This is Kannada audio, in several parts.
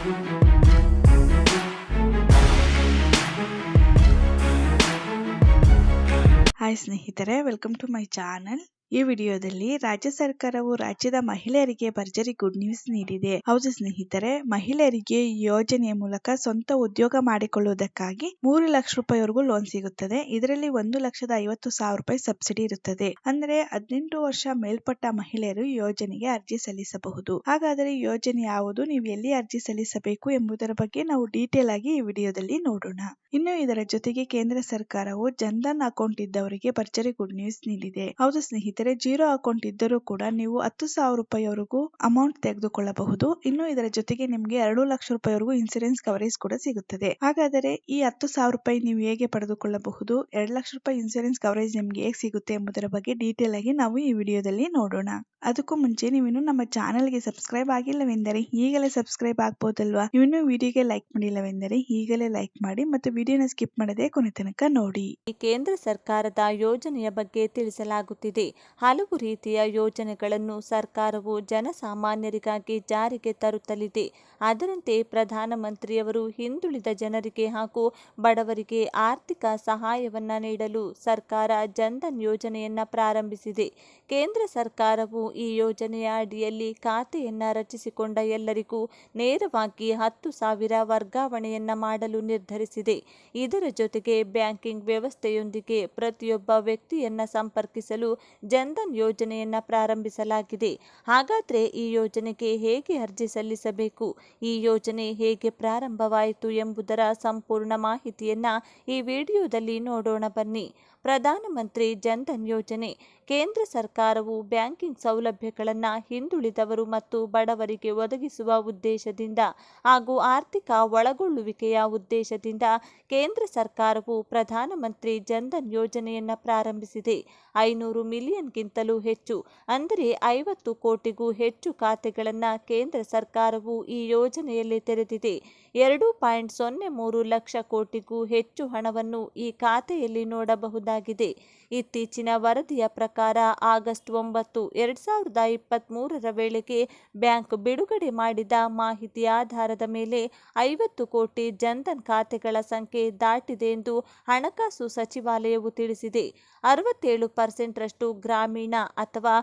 ಹಾಯ್ ಸ್ನೇಹಿತರೆ, ವೆಲ್ಕಮ್ ಟು ಮೈ ಚಾನಲ್. ಈ ವಿಡಿಯೋದಲ್ಲಿ ರಾಜ್ಯ ಸರ್ಕಾರವು ರಾಜ್ಯದ ಮಹಿಳೆಯರಿಗೆ ಭರ್ಜರಿ ಗುಡ್ ನ್ಯೂಸ್ ನೀಡಿದೆ. ಹೌದು ಸ್ನೇಹಿತರೆ, ಮಹಿಳೆಯರಿಗೆ ಈ ಯೋಜನೆಯ ಮೂಲಕ ಸ್ವಂತ ಉದ್ಯೋಗ ಮಾಡಿಕೊಳ್ಳುವುದಕ್ಕಾಗಿ 3 ಲಕ್ಷ ರೂಪಾಯಿವರೆಗೂ ಲೋನ್ ಸಿಗುತ್ತದೆ. ಇದರಲ್ಲಿ 1,50,000 ರೂಪಾಯಿ ಸಬ್ಸಿಡಿ ಇರುತ್ತದೆ. ಅಂದ್ರೆ 18 ವರ್ಷ ಮೇಲ್ಪಟ್ಟ ಮಹಿಳೆಯರು ಈ ಯೋಜನೆಗೆ ಅರ್ಜಿ ಸಲ್ಲಿಸಬಹುದು. ಹಾಗಾದರೆ ಈ ಯೋಜನೆ ಯಾವುದು, ನೀವು ಎಲ್ಲಿ ಅರ್ಜಿ ಸಲ್ಲಿಸಬೇಕು ಎಂಬುದರ ಬಗ್ಗೆ ನಾವು ಡೀಟೇಲ್ ಆಗಿ ಈ ವಿಡಿಯೋದಲ್ಲಿ ನೋಡೋಣ. ಇನ್ನು ಇದರ ಜೊತೆಗೆ ಕೇಂದ್ರ ಸರ್ಕಾರವು ಜನ್ಧನ್ ಅಕೌಂಟ್ ಇದ್ದವರಿಗೆ ಭರ್ಜರಿ ಗುಡ್ ನ್ಯೂಸ್ ನೀಡಿದೆ. ಹೌದು ಸ್ನೇಹಿತರೆ, ಜೀರೋ ಅಕೌಂಟ್ ಇದ್ದರೂ ಕೂಡ ನೀವು 10,000 ರೂಪಾಯಿವರೆಗೂ ಅಮೌಂಟ್ ತೆಗೆದುಕೊಳ್ಳಬಹುದು. ಇನ್ನು ಇದರ ಜೊತೆಗೆ ನಿಮಗೆ 2 ಲಕ್ಷ ರೂಪಾಯಿವರೆಗೂ ಇನ್ಸೂರೆನ್ಸ್ ಕವರೇಜ್ ಕೂಡ ಸಿಗುತ್ತದೆ. ಹಾಗಾದರೆ ಈ 10,000 ರೂಪಾಯಿ ನೀವು ಹೇಗೆ ಪಡೆದುಕೊಳ್ಳಬಹುದು, 2 ಲಕ್ಷ ರೂಪಾಯಿ ಇನ್ಸೂರೆನ್ಸ್ ಕವರೇಜ್ ನಿಮ್ಗೆ ಹೇಗೆ ಸಿಗುತ್ತೆ ಎಂಬುದರ ಬಗ್ಗೆ ಡೀಟೇಲ್ ಆಗಿ ನಾವು ಈ ವಿಡಿಯೋದಲ್ಲಿ ನೋಡೋಣ. ಅದಕ್ಕೂ ಮುಂಚೆ ನೀವಿನ್ನು ನಮ್ಮ ಚಾನೆಲ್ಗೆ ಸಬ್ಸ್ಕ್ರೈಬ್ ಆಗಿಲ್ಲವೆಂದರೆ ಈಗಲೇ ಸಬ್ಸ್ಕ್ರೈಬ್ ಆಗ್ಬೋದಲ್ವಾ? ನೀವಿನ್ನು ವಿಡಿಯೋಗೆ ಲೈಕ್ ಮಾಡಿಲ್ಲವೆಂದರೆ ಈಗಲೇ ಲೈಕ್ ಮಾಡಿ ಮತ್ತು ವಿಡಿಯೋನ ಸ್ಕಿಪ್ ಮಾಡದೆ ಕೊನೆ ತನಕ ನೋಡಿ. ಕೇಂದ್ರ ಸರ್ಕಾರದ ಯೋಜನೆಯ ಬಗ್ಗೆ ತಿಳಿಸಲಾಗುತ್ತಿದೆ. ಹಲವು ರೀತಿಯ ಯೋಜನೆಗಳನ್ನು ಸರ್ಕಾರವು ಜನಸಾಮಾನ್ಯರಿಗಾಗಿ ಜಾರಿಗೆ ತರುತ್ತಲಿದೆ. ಅದರಂತೆ ಪ್ರಧಾನಮಂತ್ರಿಯವರು ಹಿಂದುಳಿದ ಜನರಿಗೆ ಹಾಗೂ ಬಡವರಿಗೆ ಆರ್ಥಿಕ ಸಹಾಯವನ್ನ ನೀಡಲು ಸರ್ಕಾರ ಜನ್ಧನ್ ಯೋಜನೆಯನ್ನ ಪ್ರಾರಂಭಿಸಿದೆ. ಕೇಂದ್ರ ಸರ್ಕಾರವು ಈ ಯೋಜನೆಯ ಅಡಿಯಲ್ಲಿ ಖಾತೆಯನ್ನ ರಚಿಸಿಕೊಂಡ ಎಲ್ಲರಿಗೂ ನೇರವಾಗಿ 10,000 ವರ್ಗಾವಣೆಯನ್ನ ಮಾಡಲು ನಿರ್ಧರಿಸಿದೆ. ಇದರ ಜೊತೆಗೆ ಬ್ಯಾಂಕಿಂಗ್ ವ್ಯವಸ್ಥೆಯೊಂದಿಗೆ ಪ್ರತಿಯೊಬ್ಬ ವ್ಯಕ್ತಿಯನ್ನ ಸಂಪರ್ಕಿಸಲು ಜನ್ಧನ್ ಯೋಜನೆಯನ್ನ ಪ್ರಾರಂಭಿಸಲಾಗಿದೆ. ಹಾಗಾದ್ರೆ ಈ ಯೋಜನೆಗೆ ಹೇಗೆ ಅರ್ಜಿ ಸಲ್ಲಿಸಬೇಕು, ಈ ಯೋಜನೆ ಹೇಗೆ ಪ್ರಾರಂಭವಾಯಿತು ಎಂಬುದರ ಸಂಪೂರ್ಣ ಮಾಹಿತಿಯನ್ನ ಈ ವಿಡಿಯೋದಲ್ಲಿ ನೋಡೋಣ ಬನ್ನಿ. ಪ್ರಧಾನಮಂತ್ರಿ ಜನ್ಧನ್ ಯೋಜನೆ ಕೇಂದ್ರ ಸರ್ಕಾರವು ಬ್ಯಾಂಕಿಂಗ್ ಸೌಲಭ್ಯಗಳನ್ನು ಹಿಂದುಳಿದವರು ಮತ್ತು ಬಡವರಿಗೆ ಒದಗಿಸುವ ಉದ್ದೇಶದಿಂದ ಹಾಗೂ ಆರ್ಥಿಕ ಒಳಗೊಳ್ಳುವಿಕೆಯ ಉದ್ದೇಶದಿಂದ ಕೇಂದ್ರ ಸರ್ಕಾರವು ಪ್ರಧಾನಮಂತ್ರಿ ಜನ್ಧನ್ ಯೋಜನೆಯನ್ನು ಪ್ರಾರಂಭಿಸಿದೆ. 500 ಮಿಲಿಯನ್ಗಿಂತಲೂ ಹೆಚ್ಚು ಅಂದರೆ 50 ಕೋಟಿಗೂ ಹೆಚ್ಚು ಖಾತೆಗಳನ್ನು ಕೇಂದ್ರ ಸರ್ಕಾರವು ಈ ಯೋಜನೆಯಲ್ಲಿ ತೆರೆದಿದೆ. 2.03 ಲಕ್ಷ ಕೋಟಿಗೂ ಹೆಚ್ಚು ಹಣವನ್ನು ಈ ಖಾತೆಯಲ್ಲಿ ನೋಡಬಹುದಾಗಿದೆ. ಇತ್ತೀಚಿನ ವರದಿಯ ಪ್ರಕಾರ ಆಗಸ್ಟ್ 9, 2023 ವೇಳೆಗೆ ಬ್ಯಾಂಕ್ ಬಿಡುಗಡೆ ಮಾಡಿದ ಮಾಹಿತಿ ಆಧಾರದ ಮೇಲೆ 50 ಕೋಟಿ ಜನ್ಧನ್ ಖಾತೆಗಳ ಸಂಖ್ಯೆ ದಾಟಿದೆ ಎಂದು ಹಣಕಾಸು ಸಚಿವಾಲಯವು ತಿಳಿಸಿದೆ. 67% ಗ್ರಾಮೀಣ ಅಥವಾ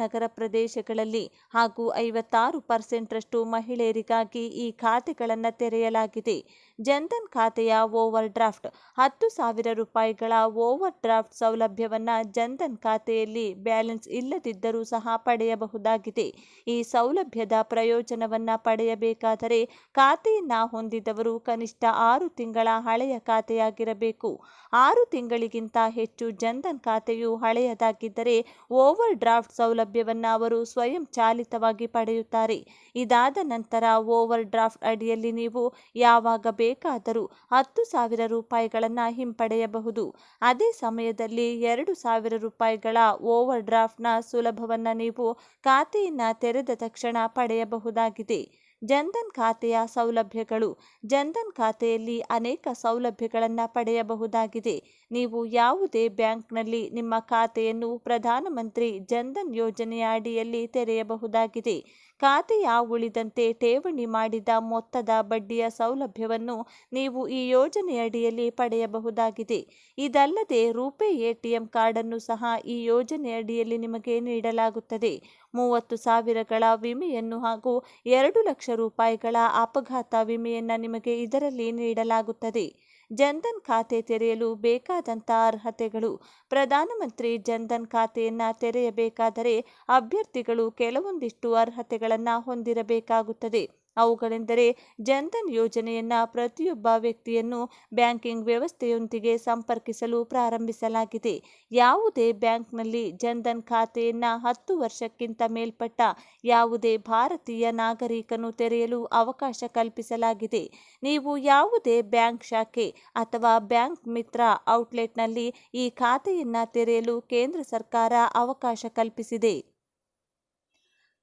ನಗರ ಪ್ರದೇಶಗಳಲ್ಲಿ ಹಾಗೂ 56% ಮಹಿಳೆಯರಿಗಾಗಿ ಈ ಖಾತೆಗಳನ್ನು ತೆರೆಯಲಾಗಿದೆ. ಜನ್ಧನ್ ಖಾತೆಯ ಓವರ್ ಡ್ರಾಫ್ಟ್ 10,000 ರೂಪಾಯಿಗಳ ಓವರ್ ಡ್ರಾಫ್ಟ್ ಸೌಲಭ್ಯವನ್ನು ಜನ್ಧನ್ ಖಾತೆಯಲ್ಲಿ ಬ್ಯಾಲೆನ್ಸ್ ಇಲ್ಲದಿದ್ದರೂ ಸಹ ಪಡೆಯಬಹುದಾಗಿದೆ. ಈ ಸೌಲಭ್ಯದ ಪ್ರಯೋಜನವನ್ನು ಪಡೆಯಬೇಕಾದರೆ ಖಾತೆಯನ್ನ ಹೊಂದಿದವರು ಕನಿಷ್ಠ 6 ತಿಂಗಳ ಹಳೆಯ ಖಾತೆಯಾಗಿರಬೇಕು. 6 ತಿಂಗಳಿಗಿಂತ ಹೆಚ್ಚು ಜನ್ಧನ್ ಖಾತೆಯು ಹಳೆಯದಾಗಿದ್ದರೆ ಓವರ್ ಡ್ರಾಫ್ಟ್ ಸೌಲಭ್ಯವನ್ನು ಅವರು ಸ್ವಯಂ ಚಾಲಿತವಾಗಿ ಪಡೆಯುತ್ತಾರೆ. ಇದಾದ ನಂತರ ಓವರ್ ಡ್ರಾಫ್ಟ್ ಅಡಿಯಲ್ಲಿ ನೀವು ಯಾವಾಗ ಬೇಕಾದರೂ 10,000 ರೂಪಾಯಿಗಳನ್ನು ಹಿಂಪಡೆಯಬಹುದು. ಅದೇ ಸಮಯದಲ್ಲಿ 2,000 ರೂಪಾಯಿಗಳ ಓವರ್ ಡ್ರಾಫ್ಟ್ನ ಸುಲಭವನ್ನು ನೀವು ಖಾತೆಯನ್ನು ತೆರೆದ ತಕ್ಷಣ ಪಡೆಯಬಹುದಾಗಿದೆ. ಜನ್ಧನ್ ಖಾತೆಯ ಸೌಲಭ್ಯಗಳು. ಜನ್ಧನ್ ಖಾತೆಯಲ್ಲಿ ಅನೇಕ ಸೌಲಭ್ಯಗಳನ್ನು ಪಡೆಯಬಹುದಾಗಿದೆ. ನೀವು ಯಾವುದೇ ಬ್ಯಾಂಕ್ನಲ್ಲಿ ನಿಮ್ಮ ಖಾತೆಯನ್ನು ಪ್ರಧಾನಮಂತ್ರಿ ಜನ್ಧನ್ ಯೋಜನೆಯ ಅಡಿಯಲ್ಲಿ ತೆರೆಯಬಹುದಾಗಿದೆ. ಖಾತೆಯ ಉಳಿದಂತೆ ಠೇವಣಿ ಮಾಡಿದ ಮೊತ್ತದ ಬಡ್ಡಿಯ ಸೌಲಭ್ಯವನ್ನು ನೀವು ಈ ಯೋಜನೆಯಡಿಯಲ್ಲಿ ಪಡೆಯಬಹುದಾಗಿದೆ. ಇದಲ್ಲದೆ ರೂಪೇ ಎಟಿಎಂ ಕಾರ್ಡ್ ಅನ್ನು ಸಹ ಈ ಯೋಜನೆಯಡಿಯಲ್ಲಿ ನಿಮಗೆ ನೀಡಲಾಗುತ್ತದೆ. 30,000ಗಳ ವಿಮೆಯನ್ನು ಹಾಗೂ 2 ಲಕ್ಷ ರೂಪಾಯಿಗಳ ಅಪಘಾತ ವಿಮೆಯನ್ನು ನಿಮಗೆ ಇದರಲ್ಲಿ ನೀಡಲಾಗುತ್ತದೆ. ಜನ್ಧನ್ ಖಾತೆ ತೆರೆಯಲು ಬೇಕಾದಂತಹ ಅರ್ಹತೆಗಳು. ಪ್ರಧಾನಮಂತ್ರಿ ಜನ್ಧನ್ ಖಾತೆಯನ್ನು ತೆರೆಯಬೇಕಾದರೆ ಅಭ್ಯರ್ಥಿಗಳು ಕೆಲವೊಂದಿಷ್ಟು ಅರ್ಹತೆಗಳನ್ನು ಹೊಂದಿರಬೇಕಾಗುತ್ತದೆ. ಅವುಗಳೆಂದರೆ ಜನ್ಧನ್ ಯೋಜನೆಯನ್ನ ಪ್ರತಿಯೊಬ್ಬ ವ್ಯಕ್ತಿಯನ್ನು ಬ್ಯಾಂಕಿಂಗ್ ವ್ಯವಸ್ಥೆಯೊಂದಿಗೆ ಸಂಪರ್ಕಿಸಲು ಪ್ರಾರಂಭಿಸಲಾಗಿದೆ. ಯಾವುದೇ ಬ್ಯಾಂಕ್ನಲ್ಲಿ ಜನ್ಧನ್ ಖಾತೆಯನ್ನ 10 ವರ್ಷಕ್ಕಿಂತ ಮೇಲ್ಪಟ್ಟ ಯಾವುದೇ ಭಾರತೀಯ ನಾಗರಿಕನು ತೆರೆಯಲು ಅವಕಾಶ ಕಲ್ಪಿಸಲಾಗಿದೆ. ನೀವು ಯಾವುದೇ ಬ್ಯಾಂಕ್ ಶಾಖೆ ಅಥವಾ ಬ್ಯಾಂಕ್ ಮಿತ್ರ ಔಟ್ಲೆಟ್ನಲ್ಲಿ ಈ ಖಾತೆಯನ್ನ ತೆರೆಯಲು ಕೇಂದ್ರ ಸರ್ಕಾರ ಅವಕಾಶ ಕಲ್ಪಿಸಿದೆ.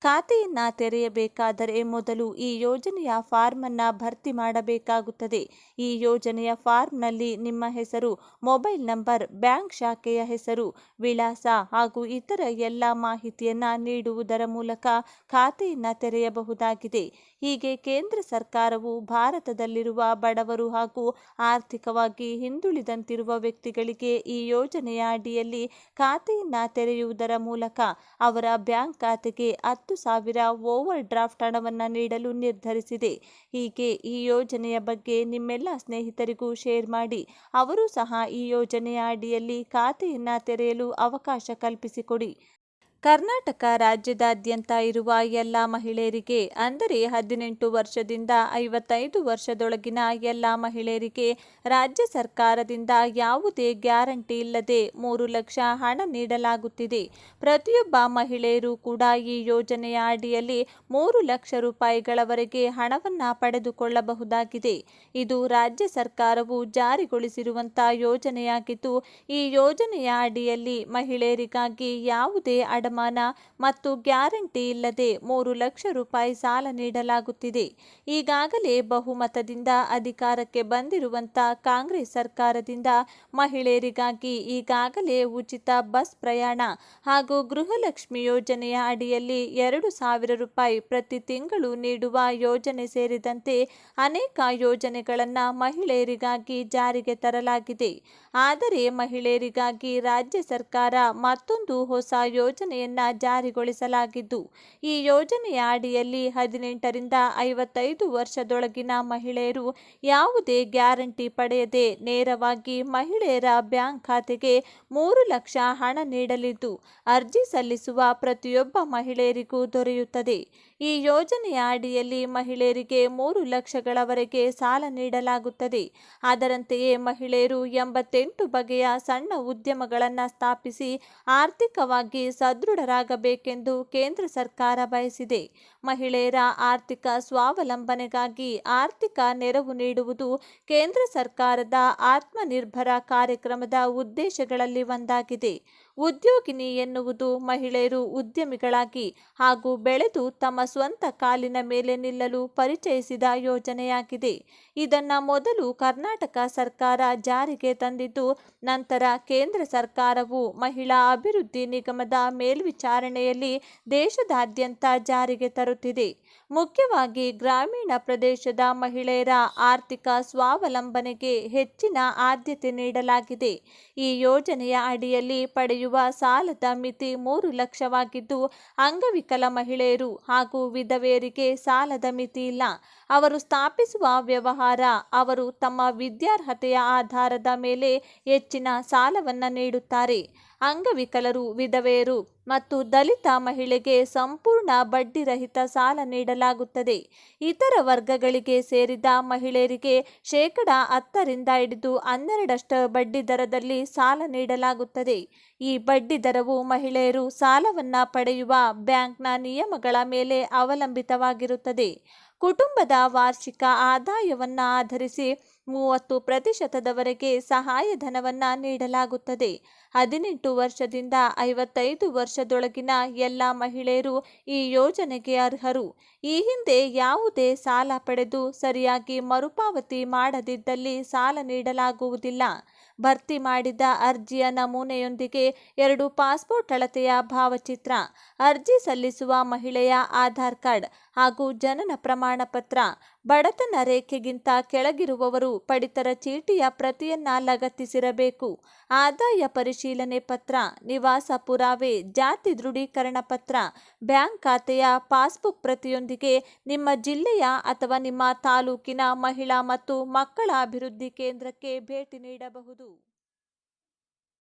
ಖಾತೆಯನ್ನ ತೆರೆಯಬೇಕಾದರೆ ಮೊದಲು ಈ ಯೋಜನೆಯ ಫಾರ್ಮ್ ಅನ್ನು ಭರ್ತಿ ಮಾಡಬೇಕಾಗುತ್ತದೆ. ಈ ಯೋಜನೆಯ ಫಾರ್ಮ್ನಲ್ಲಿ ನಿಮ್ಮ ಹೆಸರು, ಮೊಬೈಲ್ ನಂಬರ್, ಬ್ಯಾಂಕ್ ಶಾಖೆಯ ಹೆಸರು, ವಿಳಾಸ ಹಾಗೂ ಇತರ ಎಲ್ಲ ಮಾಹಿತಿಯನ್ನ ನೀಡುವುದರ ಮೂಲಕ ಖಾತೆಯನ್ನ ತೆರೆಯಬಹುದಾಗಿದೆ. ಹೀಗೆ ಕೇಂದ್ರ ಸರ್ಕಾರವು ಭಾರತದಲ್ಲಿರುವ ಬಡವರು ಹಾಗೂ ಆರ್ಥಿಕವಾಗಿ ಹಿಂದುಳಿದಂತಿರುವ ವ್ಯಕ್ತಿಗಳಿಗೆ ಈ ಯೋಜನೆಯ ಅಡಿಯಲ್ಲಿ ಖಾತೆಯನ್ನ ತೆರೆಯುವುದರ ಮೂಲಕ ಅವರ ಬ್ಯಾಂಕ್ ಖಾತೆಗೆ 10,000 ಓವರ್ ಡ್ರಾಫ್ಟ್ ಹಣವನ್ನು ನೀಡಲು ನಿರ್ಧರಿಸಿದೆ. ಹೀಗೆ ಈ ಯೋಜನೆಯ ಬಗ್ಗೆ ನಿಮ್ಮೆಲ್ಲ ಸ್ನೇಹಿತರಿಗೂ ಶೇರ್ ಮಾಡಿ ಅವರು ಸಹ ಈ ಯೋಜನೆಯ ಅಡಿಯಲ್ಲಿ ಖಾತೆಯನ್ನ ತೆರೆಯಲು ಅವಕಾಶ ಕಲ್ಪಿಸಿಕೊಡಿ. ಕರ್ನಾಟಕ ರಾಜ್ಯದಾದ್ಯಂತ ಇರುವ ಎಲ್ಲ ಮಹಿಳೆಯರಿಗೆ ಅಂದರೆ 18 ವರ್ಷದಿಂದ 55 ವರ್ಷದೊಳಗಿನ ಎಲ್ಲ ಮಹಿಳೆಯರಿಗೆ ರಾಜ್ಯ ಸರ್ಕಾರದಿಂದ ಯಾವುದೇ ಗ್ಯಾರಂಟಿ ಇಲ್ಲದೆ 3 ಲಕ್ಷ ಹಣ ನೀಡಲಾಗುತ್ತಿದೆ. ಪ್ರತಿಯೊಬ್ಬ ಮಹಿಳೆಯರು ಕೂಡ ಈ ಯೋಜನೆಯ ಅಡಿಯಲ್ಲಿ 3 ಲಕ್ಷ ರೂಪಾಯಿಗಳವರೆಗೆ ಹಣವನ್ನು ಪಡೆದುಕೊಳ್ಳಬಹುದಾಗಿದೆ. ಇದು ರಾಜ್ಯ ಸರ್ಕಾರವು ಜಾರಿಗೊಳಿಸಿರುವಂಥ ಯೋಜನೆಯಾಗಿದ್ದು, ಈ ಯೋಜನೆಯ ಅಡಿಯಲ್ಲಿ ಮಹಿಳೆಯರಿಗಾಗಿ ಯಾವುದೇ ಮತ್ತು ಗ್ಯಾರಂಟಿ ಇಲ್ಲದೆ 3 ಲಕ್ಷ ರೂಪಾಯಿ ಸಾಲ ನೀಡಲಾಗುತ್ತಿದೆ. ಈಗಾಗಲೇ ಬಹುಮತದಿಂದ ಅಧಿಕಾರಕ್ಕೆ ಬಂದಿರುವಂಥ ಕಾಂಗ್ರೆಸ್ ಸರ್ಕಾರದಿಂದ ಮಹಿಳೆಯರಿಗಾಗಿ ಈಗಾಗಲೇ ಉಚಿತ ಬಸ್ ಪ್ರಯಾಣ ಹಾಗೂ ಗೃಹಲಕ್ಷ್ಮಿ ಯೋಜನೆಯ ಅಡಿಯಲ್ಲಿ 2,000 ರೂಪಾಯಿ ಪ್ರತಿ ತಿಂಗಳು ನೀಡುವ ಯೋಜನೆ ಸೇರಿದಂತೆ ಅನೇಕ ಯೋಜನೆಗಳನ್ನು ಮಹಿಳೆಯರಿಗಾಗಿ ಜಾರಿಗೆ ತರಲಾಗಿದೆ. ಆದರೆ ಮಹಿಳೆಯರಿಗಾಗಿ ರಾಜ್ಯ ಸರ್ಕಾರ ಮತ್ತೊಂದು ಹೊಸ ಯೋಜನೆಯನ್ನ ಜಾರಿಗೊಳಿಸಲಾಗಿದ್ದು, ಈ ಯೋಜನೆಯ ಅಡಿಯಲ್ಲಿ 18 ರಿಂದ 55 ವರ್ಷದೊಳಗಿನ ಮಹಿಳೆಯರು ಯಾವುದೇ ಗ್ಯಾರಂಟಿ ಪಡೆಯದೆ ನೇರವಾಗಿ ಮಹಿಳೆಯರ ಬ್ಯಾಂಕ್ ಖಾತೆಗೆ 3 ಲಕ್ಷ ಹಣ ನೀಡಲಿದ್ದು, ಅರ್ಜಿ ಸಲ್ಲಿಸುವ ಪ್ರತಿಯೊಬ್ಬ ಮಹಿಳೆಯರಿಗೂ ದೊರೆಯುತ್ತದೆ. ಈ ಯೋಜನೆಯ ಅಡಿಯಲ್ಲಿ ಮಹಿಳೆಯರಿಗೆ 3 ಲಕ್ಷಗಳವರೆಗೆ ಸಾಲ ನೀಡಲಾಗುತ್ತದೆ. ಅದರಂತೆಯೇ ಮಹಿಳೆಯರು 88 ಬಗೆಯ ಸಣ್ಣ ಉದ್ಯಮಗಳನ್ನು ಸ್ಥಾಪಿಸಿ ಆರ್ಥಿಕವಾಗಿ ಸದೃಢರಾಗಬೇಕೆಂದು ಕೇಂದ್ರ ಸರ್ಕಾರ ಬಯಸಿದೆ. ಮಹಿಳೆಯರ ಆರ್ಥಿಕ ಸ್ವಾವಲಂಬನೆಗಾಗಿ ಆರ್ಥಿಕ ನೆರವು ನೀಡುವುದು ಕೇಂದ್ರ ಸರ್ಕಾರದ ಆತ್ಮನಿರ್ಭರ ಕಾರ್ಯಕ್ರಮದ ಉದ್ದೇಶಗಳಲ್ಲಿ ಒಂದಾಗಿದೆ. ಉದ್ಯೋಗಿನಿ ಎನ್ನುವುದು ಮಹಿಳೆಯರು ಉದ್ಯಮಿಗಳಾಗಿ ಹಾಗೂ ಬೆಳೆದು ತಮ್ಮ ಸ್ವಂತ ಕಾಲಿನ ಮೇಲೆ ನಿಲ್ಲಲು ಪರಿಚಯಿಸಿದ ಯೋಜನೆಯಾಗಿದೆ. ಇದನ್ನು ಮೊದಲು ಕರ್ನಾಟಕ ಸರ್ಕಾರ ಜಾರಿಗೆ ತಂದಿದ್ದು, ನಂತರ ಕೇಂದ್ರ ಸರ್ಕಾರವು ಮಹಿಳಾ ಅಭಿವೃದ್ಧಿ ನಿಗಮದ ಮೇಲ್ವಿಚಾರಣೆಯಲ್ಲಿ ದೇಶದಾದ್ಯಂತ ಜಾರಿಗೆ ತರುತ್ತಿದೆ. ಮುಖ್ಯವಾಗಿ ಗ್ರಾಮೀಣ ಪ್ರದೇಶದ ಮಹಿಳೆಯರ ಆರ್ಥಿಕ ಸ್ವಾವಲಂಬನೆಗೆ ಹೆಚ್ಚಿನ ಆದ್ಯತೆ ನೀಡಲಾಗಿದೆ. ಈ ಯೋಜನೆಯ ಅಡಿಯಲ್ಲಿ ಪಡೆಯುವ ಸಾಲದ ಮಿತಿ 3 ಲಕ್ಷವಾಗಿದ್ದು, ಅಂಗವಿಕಲ ಮಹಿಳೆಯರು ಹಾಗೂ ವಿಧವೆಯರಿಗೆ ಸಾಲದ ಮಿತಿ ಇಲ್ಲ. ಅವರು ಸ್ಥಾಪಿಸುವ ವ್ಯವಹಾರ ಅವರು ತಮ್ಮ ವಿದ್ಯಾರ್ಹತೆಯ ಆಧಾರದ ಮೇಲೆ ಹೆಚ್ಚಿನ ಸಾಲವನ್ನು ನೀಡುತ್ತಾರೆ. ಅಂಗವಿಕಲರು, ವಿಧವೆಯರು ಮತ್ತು ದಲಿತ ಮಹಿಳೆಗೆ ಸಂಪೂರ್ಣ ಬಡ್ಡಿರಹಿತ ಸಾಲ ನೀಡಲಾಗುತ್ತದೆ. ಇತರ ವರ್ಗಗಳಿಗೆ ಸೇರಿದ ಮಹಿಳೆಯರಿಗೆ 10% ರಿಂದ ಹಿಡಿದು 12% ಬಡ್ಡಿ ದರದಲ್ಲಿ ಸಾಲ ನೀಡಲಾಗುತ್ತದೆ. ಈ ಬಡ್ಡಿ ದರವು ಮಹಿಳೆಯರು ಸಾಲವನ್ನು ಪಡೆಯುವ ಬ್ಯಾಂಕ್ನ ನಿಯಮಗಳ ಮೇಲೆ ಅವಲಂಬಿತವಾಗಿರುತ್ತದೆ. ಕುಟುಂಬದ ವಾರ್ಷಿಕ ಆದಾಯವನ್ನು ಆಧರಿಸಿ 30% ಸಹಾಯಧನವನ್ನು ನೀಡಲಾಗುತ್ತದೆ. 18 ವರ್ಷದಿಂದ 55 ವರ್ಷದೊಳಗಿನ ಎಲ್ಲ ಮಹಿಳೆಯರು ಈ ಯೋಜನೆಗೆ ಅರ್ಹರು. ಈ ಹಿಂದೆ ಯಾವುದೇ ಸಾಲ ಪಡೆದು ಸರಿಯಾಗಿ ಮರುಪಾವತಿ ಮಾಡದಿದ್ದಲ್ಲಿ ಸಾಲ ನೀಡಲಾಗುವುದಿಲ್ಲ. ಭರ್ತಿ ಮಾಡಿದ ಅರ್ಜಿಯ ನಮೂನೆಯೊಂದಿಗೆ 2 ಪಾಸ್ಪೋರ್ಟ್ ಅಳತೆಯ ಭಾವಚಿತ್ರ, ಅರ್ಜಿ ಸಲ್ಲಿಸುವ ಮಹಿಳೆಯ ಆಧಾರ್ ಕಾರ್ಡ್ ಹಾಗೂ ಜನನ ಪ್ರಮಾಣ ಪತ್ರ, ಬಡತನ ರೇಖೆಗಿಂತ ಕೆಳಗಿರುವವರು ಪಡಿತರ ಚೀಟಿಯ ಪ್ರತಿಯನ್ನ ಲಗತ್ತಿಸಿರಬೇಕು. ಆದಾಯ ಪರಿಶೀಲನೆ ಪತ್ರ, ನಿವಾಸ ಪುರಾವೆ, ಜಾತಿ ದೃಢೀಕರಣ ಪತ್ರ, ಬ್ಯಾಂಕ್ ಖಾತೆಯ ಪಾಸ್ಬುಕ್ ಪ್ರತಿಯೊಂದಿಗೆ ನಿಮ್ಮ ಜಿಲ್ಲೆಯ ಅಥವಾ ನಿಮ್ಮ ತಾಲೂಕಿನ ಮಹಿಳಾ ಮತ್ತು ಮಕ್ಕಳ ಅಭಿವೃದ್ಧಿ ಕೇಂದ್ರಕ್ಕೆ ಭೇಟಿ ನೀಡಬಹುದು.